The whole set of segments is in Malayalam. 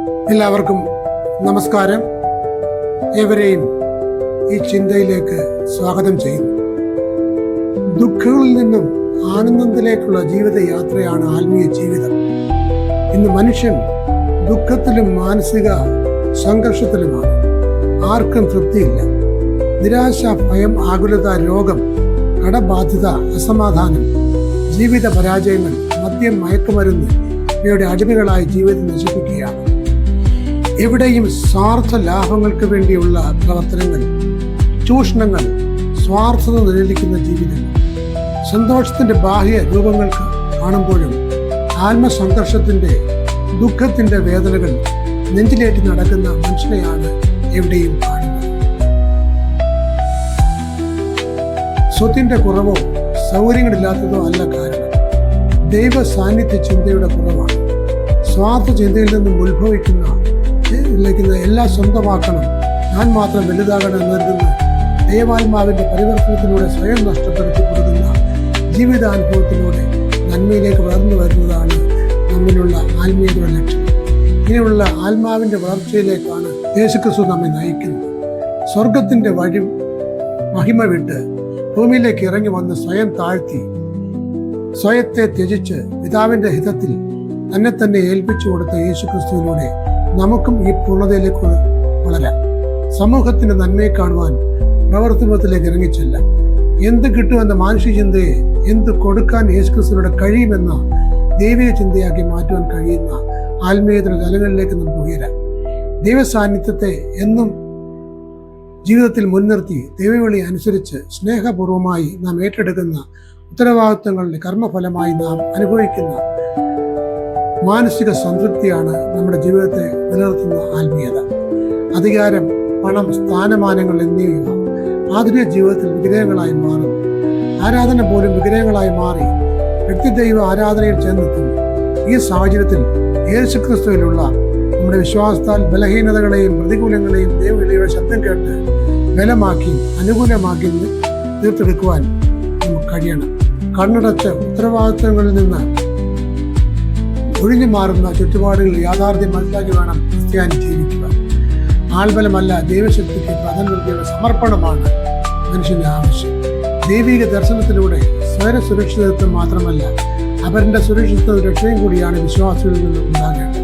എല്ലാവർക്കും നമസ്കാരം. ഏവരെയും ഈ ചിന്തയിലേക്ക് സ്വാഗതം ചെയ്യുന്നു. ദുഃഖങ്ങളിൽ നിന്നും ആനന്ദത്തിലേക്കുള്ള ജീവിതയാത്രയാണ് ആത്മീയ ജീവിതം. ഇന്ന് മനുഷ്യൻ ദുഃഖത്തിലും മാനസിക സംഘർഷത്തിലുമാണ്. ആർക്കും തൃപ്തിയില്ല. നിരാശ, ഭയം, ആകുലത, രോഗം, കടബാധ്യത, അസമാധാനം, ജീവിത പരാജയങ്ങൾ, മദ്യം, മയക്കുമരുന്ന് ഇവയുടെ അടിമകളായി ജീവിതം നശിപ്പിക്കുകയാണ്. എവിടെയും സ്വാർത്ഥ ലാഭങ്ങൾക്ക് വേണ്ടിയുള്ള പ്രവർത്തനങ്ങൾ, ചൂഷണങ്ങൾ, സ്വാർത്ഥത നിലനിൽക്കുന്ന ജീവിതം. സന്തോഷത്തിന്റെ ബാഹ്യ രൂപങ്ങൾക്ക് കാണുമ്പോഴും ആത്മസംഘർഷത്തിന്റെ, ദുഃഖത്തിന്റെ വേദനകൾ നെഞ്ചിലേറ്റി നടക്കുന്ന മനുഷ്യനെയാണ് എവിടെയും കാണുന്നത്. സ്വത്തിന്റെ കുറവോ സൗകര്യങ്ങളില്ലാത്തതോ അല്ല കാരണം. ദൈവ സാന്നിധ്യ ചിന്തയുടെ കുറവാണ്. സ്വാർത്ഥ ചിന്തയിൽ നിന്നും ഉത്ഭവിക്കുന്ന എല്ലാം സ്വന്തമാക്കണം, ഞാൻ മാത്രം വലുതാകണം എന്നതിൽ ദൈവാത്മാവിന്റെ പരിവർത്തനത്തിലൂടെ സ്വയം നഷ്ടപ്പെടുത്തി കൊടുക്കുന്ന ജീവിതാനുഭവത്തിലൂടെ നന്മയിലേക്ക് വളർന്നു വരുന്നതാണ് നമ്മിലുള്ള ആത്മീയതയുടെ ലക്ഷ്യം. ഇങ്ങനെയുള്ള ആത്മാവിന്റെ വളർച്ചയിലേക്കാണ് യേശുക്രിസ്തു നമ്മെ നയിക്കുന്നത്. സ്വർഗത്തിന്റെ വഴി മഹിമ വിട്ട് ഭൂമിയിലേക്ക് ഇറങ്ങി വന്ന് സ്വയം താഴ്ത്തി, സ്വയത്തെ ത്യജിച്ച് പിതാവിന്റെ ഹിതത്തിൽ തന്നെ ഏൽപ്പിച്ചു കൊടുത്ത യേശുക്രിസ്തുവിലൂടെ നമുക്കും ഈ പൂർണ്ണതയിലേക്ക് വളരാം. സമൂഹത്തിന്റെ നന്മയെ കാണുവാൻ പ്രവർത്തനത്തിലേക്ക് ഇറങ്ങിച്ചെല്ലാം. എന്ത് കിട്ടുമെന്ന മാനുഷിക ചിന്തയെ എന്ത് കൊടുക്കാൻ യേശുക്രിസ്തുവിലൂടെ കഴിയുമെന്ന ദൈവിക ചിന്തയാക്കി മാറ്റുവാൻ കഴിയുന്ന ആത്മീയതയുടെ തലങ്ങളിലേക്ക് നമുക്ക് ഉയരാം. ദൈവ സാന്നിധ്യത്തെ എന്നും ജീവിതത്തിൽ മുൻനിർത്തി ദൈവവിളി അനുസരിച്ച് സ്നേഹപൂർവമായി നാം ഏറ്റെടുക്കുന്ന ഉത്തരവാദിത്വങ്ങളുടെ കർമ്മഫലമായി നാം അനുഭവിക്കുന്ന മാനസിക സംതൃപ്തിയാണ് നമ്മുടെ ജീവിതത്തെ നിലനിർത്തുന്ന ആത്മീയത. അധികാരം, പണം, സ്ഥാനമാനങ്ങൾ എന്നിവ ആധുനിക ജീവിതത്തിൽ വിഗ്രഹങ്ങളായി മാറും. ആരാധന പോലും വിഗ്രഹങ്ങളായി മാറി വ്യക്തിദൈവ ആരാധനയിൽ ചെന്നെത്തുന്നു. ഈ സാഹചര്യത്തിൽ യേശുക്രിസ്തുവിലുള്ള നമ്മുടെ വിശ്വാസത്താൽ ബലഹീനതകളെയും പ്രതികൂലങ്ങളെയും ദൈവവിളിയുടെ ശബ്ദം കേട്ട് ബലമാക്കി അനുകൂലമാക്കി തീർത്തെടുക്കുവാൻ നമുക്ക് കഴിയണം. കണ്ണടച്ച ഉത്തരവാദിത്വങ്ങളിൽ നിന്ന് ഒഴിഞ്ഞു മാറുന്ന ചുറ്റുപാടുകളിൽ യാഥാർത്ഥ്യം മനസ്സിലാക്കി വേണം ക്രിസ്ത്യാനി ജീവിക്കുക. ആൾബലമല്ല, ദൈവശക്തിക്ക് പ്രാധാന്യം നൽകിയുള്ള സമർപ്പണമാണ് മനുഷ്യന്റെ ആവശ്യം. ദൈവിക ദർശനത്തിലൂടെ സ്വയ സുരക്ഷിതത്വം മാത്രമല്ല, അവരുടെ സുരക്ഷിതത്വ രക്ഷയും കൂടിയാണ് വിശ്വാസികളിൽ നിന്ന് ഉണ്ടാകേണ്ടത്.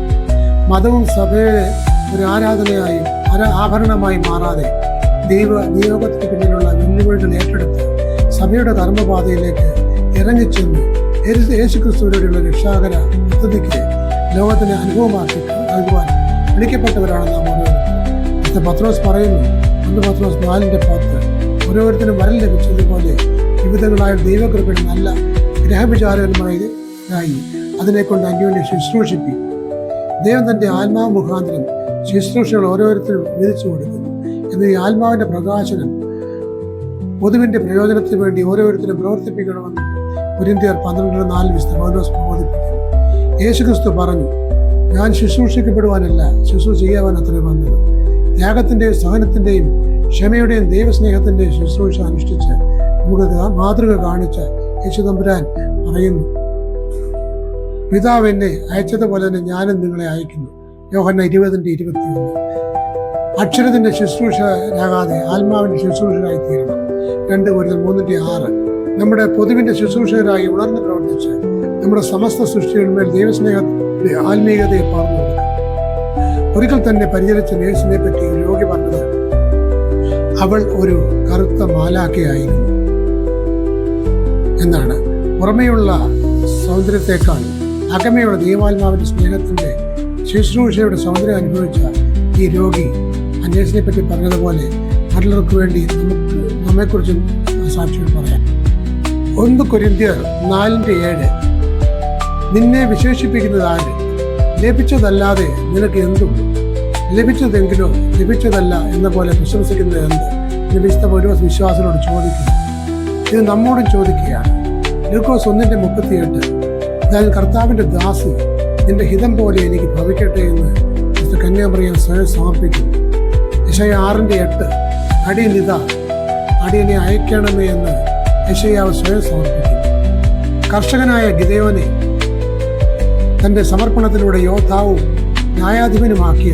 മതവും സഭയെ ഒരു ആരാധനയായും ആഭരണമായി മാറാതെ ദൈവ നിയോഗത്തിന് പിന്നിലുള്ള വെല്ലുവിളികൾ ഏറ്റെടുത്ത് സഭയുടെ കർമ്മപാതയിലേക്ക് ഇറങ്ങിച്ചെന്ന് യേശുക്രിസ്തുവിനോടുള്ള രക്ഷാകര പദ്ധതിക്ക് ലോകത്തിന് അനുഭവമാക്കി നൽകുവാൻ വിളിക്കപ്പെട്ടവരാണ് നാം ഓരോരുത്തരും. പത്രോസ് പറയുന്നു, 1 പത്രോസ് 4:10, ഓരോരുത്തരും വരം ലഭിച്ചതുപോലെ വിവിധങ്ങളായ ദൈവകൃപയുടെ നല്ല ഗ്രഹവിചാരകന്മാരായി അതിനെക്കൊണ്ട് അന്യോന്യം ശുശ്രൂഷിപ്പിക്കും. ദൈവം തന്റെ ആത്മാവ് മുഖാന്തരം ശുശ്രൂഷകൾ ഓരോരുത്തരും വിധിച്ചു കൊടുക്കുന്നു. എന്ന് ഈ ആത്മാവിന്റെ പ്രകാശനം പൊതുവിന്റെ പ്രയോജനത്തിന് വേണ്ടി ഓരോരുത്തരും പ്രവർത്തിപ്പിക്കണമെന്ന് കൊരിന്ത്യർ 12:4 പൗലോസ് പ്രബോധിപ്പിക്കുന്നു. യേശുക്രിസ്തു പറഞ്ഞു, ഞാൻ ശുശ്രൂഷിക്കപ്പെടുവാനല്ല, ശുശ്രൂഷ ചെയ്യാൻ അത്ര വന്നത്. ത്യാഗത്തിന്റെയും സഹനത്തിന്റെയും ക്ഷമയുടെയും ദൈവസ്നേഹത്തിന്റെയും ശുശ്രൂഷ അനുഷ്ഠിച്ച് നമുക്ക് മാതൃക കാണിച്ച യേശു തമ്പുരാൻ പറയുന്നു, പിതാവ് എന്നെ അയച്ചതുപോലെ തന്നെ ഞാനും നിങ്ങളെ അയക്കുന്നു. യോഹന്നാൻ 20:21. അക്ഷരത്തിന്റെ ശുശ്രൂഷരാകാതെ ആത്മാവിന്റെ ശുശ്രൂഷരായി തീരണം. 2 Korinത്യർ 3:6. നമ്മുടെ പൊതുവിന്റെ ശുശ്രൂഷകരായി ഉണർന്ന് പ്രവർത്തിച്ച് നമ്മുടെ സമസ്ത സൃഷ്ടികളിന്മേൽ ദൈവസ്നേഹത്തിന്റെ ആത്മീയതയെ പറഞ്ഞു കൊടുക്കും. ഒരിക്കൽ തന്നെ പരിചരിച്ച നേഴ്സിനെ പറ്റി ഒരു രോഗി പറഞ്ഞത്, അവൾ ഒരു കറുത്ത മാലാഖയായിരുന്നു എന്നാണ്. പുറമേയുള്ള സൗന്ദര്യത്തെക്കാൾ അകമയുള്ള ദൈവാത്മാവിന്റെ സ്നേഹത്തിന്റെ ശുശ്രൂഷയുടെ സൗന്ദര്യം അനുഭവിച്ച ഈ രോഗി നേഴ്സിനെ പറ്റി പറഞ്ഞതുപോലെ മറ്റുള്ളവർക്ക് വേണ്ടി നമ്മെക്കുറിച്ചും സാക്ഷ്യം പറയാം. 1 Korinത്യർ 4:7. നിന്നെ വിശേഷിപ്പിക്കുന്നത് ആര്? ലഭിച്ചതല്ലാതെ നിനക്ക് എന്തുണ്ട്? ലഭിച്ചതെങ്കിലോ ലഭിച്ചതല്ല എന്ന പോലെ പ്രശംസിക്കുന്നത് എന്ത്? വിശുദ്ധ പൗലോസ് വിശ്വാസികളോട് ചോദിക്കുന്നു. ഇത് നമ്മോടും ചോദിക്കുകയാണ്. ലൂക്കോസ് 1:38. ഞാൻ കർത്താവിന്റെ ദാസി, നിന്റെ ഹിതം പോലെ എനിക്ക് ഭവിക്കട്ടെ എന്ന് കന്യാമറിയം സ്വയം സമർപ്പിക്കുന്നു. യെശയ്യാ 6:8. അടിയനിതാ, അടിയനെ അയക്കണമേ എന്ന് യെശയ്യാവ് സ്വയം സമർപ്പിക്കുന്നു. കർഷകനായ ഗിദെയോനെ തന്റെ സമർപ്പണത്തിലൂടെ യോദ്ധാവും ന്യായാധിപനുമാക്കിയ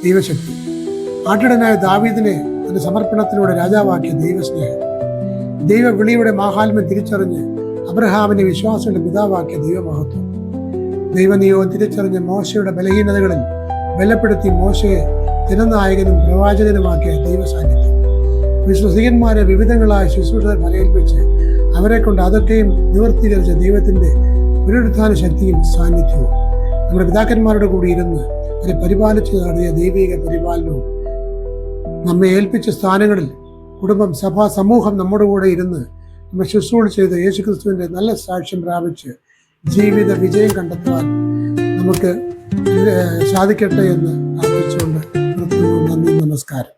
ദൈവശക്തി, ആട്ടിടനായ ദാവീദിനെ തന്റെ സമർപ്പണത്തിലൂടെ രാജാവാക്കിയ ദൈവസ്നേഹം, ദൈവവിളിയുടെ മാഹാത്മ്യം തിരിച്ചറിഞ്ഞ് അബ്രഹാമിനെ വിശ്വാസികളുടെ പിതാവാക്കിയ ദൈവമഹത്വം, ദൈവനിയോഗം തിരിച്ചറിഞ്ഞ മോശയുടെ ബലഹീനതകളിൽ ബലപ്പെടുത്തി മോശയെ ജനനായകനും പ്രവാചകനുമാക്കിയ ദൈവസാന്നിധ്യം, വിശ്വസികന്മാരെ വിവിധങ്ങളായ ശുശ്രൂഷകൾ ഫലയേൽപ്പിച്ച് അവരെ കൊണ്ട് അതൊക്കെയും നിവർത്തീകരിച്ച ദൈവത്തിന്റെ പുനരുത്ഥാന ശക്തിയും സാന്നിധ്യവും, നമ്മുടെ പിതാക്കന്മാരുടെ കൂടി ഇരുന്ന് അവരെ പരിപാലിച്ചു നടത്തിയ ദൈവിക പരിപാലനവും, നമ്മെ ഏൽപ്പിച്ച സ്ഥാനങ്ങളിൽ കുടുംബം, സഭ, സമൂഹം നമ്മുടെ കൂടെ ഇരുന്ന് നമ്മെ ശുശ്രൂഷ ചെയ്ത് യേശുക്രിസ്തുവിന്റെ നല്ല സാക്ഷ്യം പ്രാപിച്ച് ജീവിത വിജയം കണ്ടെത്താൻ നമുക്ക് സാധിക്കട്ടെ എന്ന് പ്രാർത്ഥിച്ചുകൊണ്ട് നിർത്തുന്നു. നന്ദി, നമസ്കാരം.